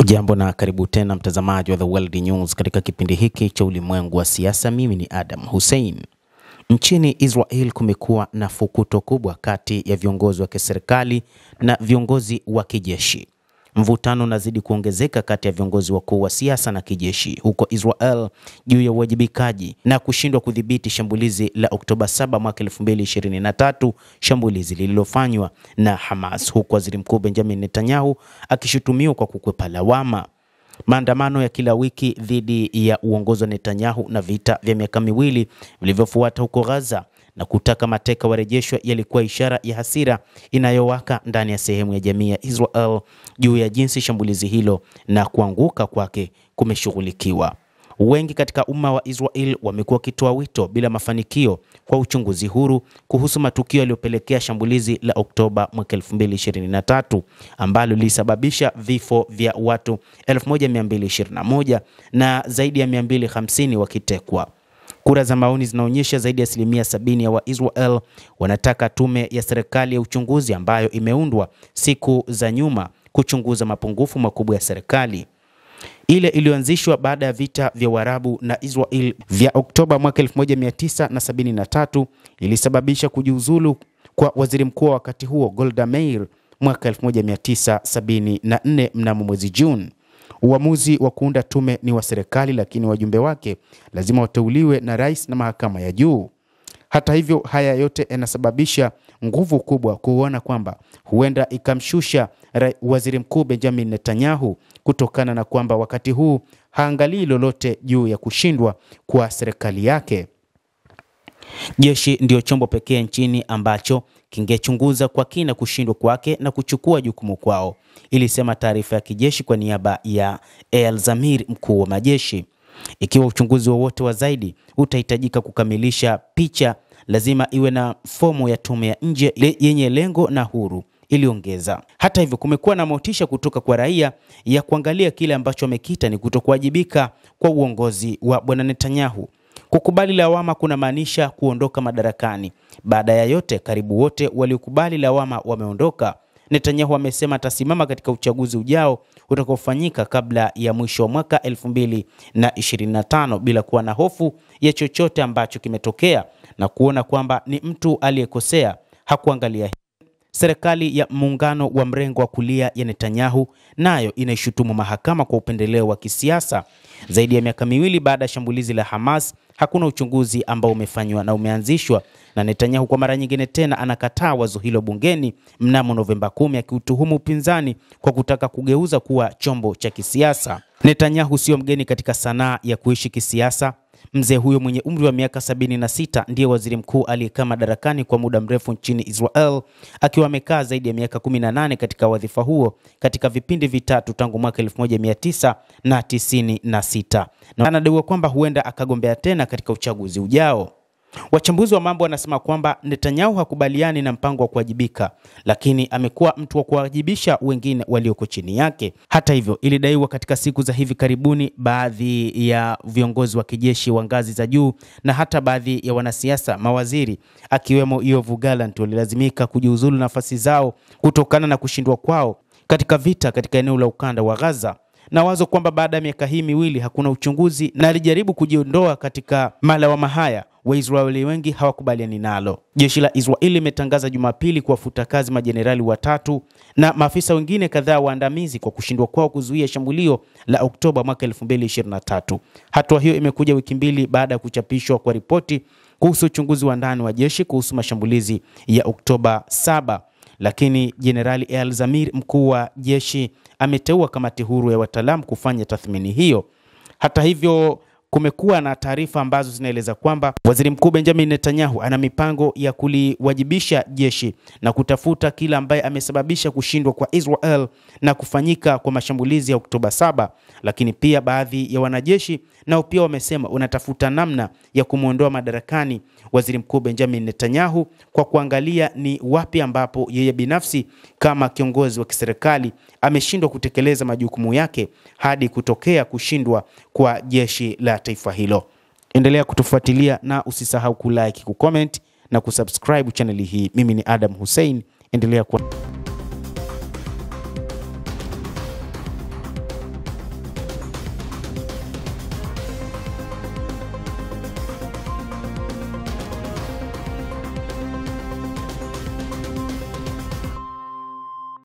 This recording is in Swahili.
Hujambo na karibu tena mtazamaji wa The World News katika kipindi hiki cha ulimwengu wa siasa. Mimi ni Adam Hussein. Nchini Israel kumekuwa na fukuto kubwa kati ya viongozi wa kiserikali na viongozi wa kijeshi. Mvutano unazidi kuongezeka kati ya viongozi wakuu wa siasa na kijeshi huko Israel juu ya uwajibikaji na kushindwa kudhibiti shambulizi la Oktoba 7 mwaka 2023, shambulizi lililofanywa na Hamas, huko Waziri Mkuu Benjamin Netanyahu akishutumiwa kwa kukwepa lawama. Maandamano ya kila wiki dhidi ya uongozi wa Netanyahu na vita vya miaka miwili vilivyofuata huko Gaza na kutaka mateka warejeshwe yalikuwa ishara ya hasira inayowaka ndani ya sehemu ya jamii ya Israel juu ya jinsi shambulizi hilo na kuanguka kwake kumeshughulikiwa. Wengi katika umma wa Israel wamekuwa wakitoa wito bila mafanikio kwa uchunguzi huru kuhusu matukio yaliyopelekea shambulizi la Oktoba mwaka 2023 ambalo lilisababisha vifo vya watu 1221 na zaidi ya 250 wakitekwa. Kura za maoni zinaonyesha zaidi ya 70% ya Waisrael wanataka tume ya serikali ya uchunguzi ambayo imeundwa siku za nyuma kuchunguza mapungufu makubwa ya serikali. Ile iliyoanzishwa baada ya vita vya Waarabu na Israel vya Oktoba mwaka 1973 ilisababisha kujiuzulu kwa waziri mkuu wakati huo Golda Meir mwaka 1974 mnamo mwezi Juni. Uamuzi wa kuunda tume ni wa serikali, lakini wajumbe wake lazima wateuliwe na rais na mahakama ya juu. Hata hivyo, haya yote yanasababisha nguvu kubwa kuona kwamba huenda ikamshusha waziri mkuu Benjamin Netanyahu, kutokana na kwamba wakati huu haangalii lolote juu ya kushindwa kwa serikali yake. Jeshi ndio chombo pekee nchini ambacho kingechunguza kwa kina kushindwa kwake na kuchukua jukumu kwao, ilisema taarifa ya kijeshi kwa niaba ya Eyal Zamir, mkuu wa majeshi. Ikiwa uchunguzi wowote wa zaidi utahitajika kukamilisha picha, lazima iwe na fomu ya tume ya nje yenye lengo na huru, iliongeza. Hata hivyo, kumekuwa na motisha kutoka kwa raia ya kuangalia kile ambacho wamekita ni kutokuwajibika kwa uongozi wa bwana Netanyahu. Kukubali lawama kuna maanisha kuondoka madarakani. Baada ya yote, karibu wote waliokubali lawama wameondoka. Netanyahu amesema atasimama katika uchaguzi ujao utakaofanyika kabla ya mwisho wa mwaka 2025 bila kuwa na hofu ya chochote ambacho kimetokea, na kuona kwamba ni mtu aliyekosea. Hakuangalia serikali ya muungano wa mrengo wa kulia ya Netanyahu nayo inaishutumu mahakama kwa upendeleo wa kisiasa. Zaidi ya miaka miwili baada ya shambulizi la Hamas, hakuna uchunguzi ambao umefanywa na umeanzishwa, na Netanyahu kwa mara nyingine tena anakataa wazo hilo bungeni mnamo Novemba 10, akiutuhumu upinzani kwa kutaka kugeuza kuwa chombo cha kisiasa. Netanyahu sio mgeni katika sanaa ya kuishi kisiasa. Mzee huyo mwenye umri wa miaka 76 ndiye waziri mkuu aliyekaa madarakani kwa muda mrefu nchini Israel, akiwa amekaa zaidi ya miaka 18 katika wadhifa huo katika vipindi vitatu tangu mwaka 1996, na anadaiwa kwamba huenda akagombea tena katika uchaguzi ujao. Wachambuzi wa mambo wanasema kwamba Netanyahu hakubaliani na mpango wa kuwajibika, lakini amekuwa mtu wa kuwajibisha wengine walioko chini yake. Hata hivyo, ilidaiwa katika siku za hivi karibuni baadhi ya viongozi wa kijeshi wa ngazi za juu na hata baadhi ya wanasiasa, mawaziri akiwemo Yoav Gallant, walilazimika kujiuzulu nafasi zao kutokana na kushindwa kwao katika vita katika eneo la ukanda wa Gaza. Na wazo kwamba baada ya miaka hii miwili hakuna uchunguzi na alijaribu kujiondoa katika malawama haya, Waisraeli wengi hawakubaliani nalo. Jeshi la Israeli limetangaza Jumapili kuwafuta kazi majenerali 3 na maafisa wengine kadhaa waandamizi kwa kushindwa kwao kuzuia shambulio la Oktoba mwaka 2023. Hatua hiyo imekuja wiki mbili baada ya kuchapishwa kwa ripoti kuhusu uchunguzi wa ndani wa jeshi kuhusu mashambulizi ya Oktoba 7. Lakini Jenerali Eyal Zamir, mkuu wa jeshi, ameteua kamati huru ya wataalamu kufanya tathmini hiyo. Hata hivyo, kumekuwa na taarifa ambazo zinaeleza kwamba waziri mkuu Benjamin Netanyahu ana mipango ya kuliwajibisha jeshi na kutafuta kila ambaye amesababisha kushindwa kwa Israel na kufanyika kwa mashambulizi ya Oktoba 7. Lakini pia baadhi ya wanajeshi nao pia wamesema unatafuta namna ya kumuondoa madarakani waziri mkuu Benjamin Netanyahu kwa kuangalia ni wapi ambapo yeye binafsi kama kiongozi wa kiserikali ameshindwa kutekeleza majukumu yake hadi kutokea kushindwa kwa jeshi la taifa hilo. Endelea kutufuatilia na usisahau kulike, kucomment na kusubscribe channel hii. Mimi ni Adam Hussein. Endelea kwa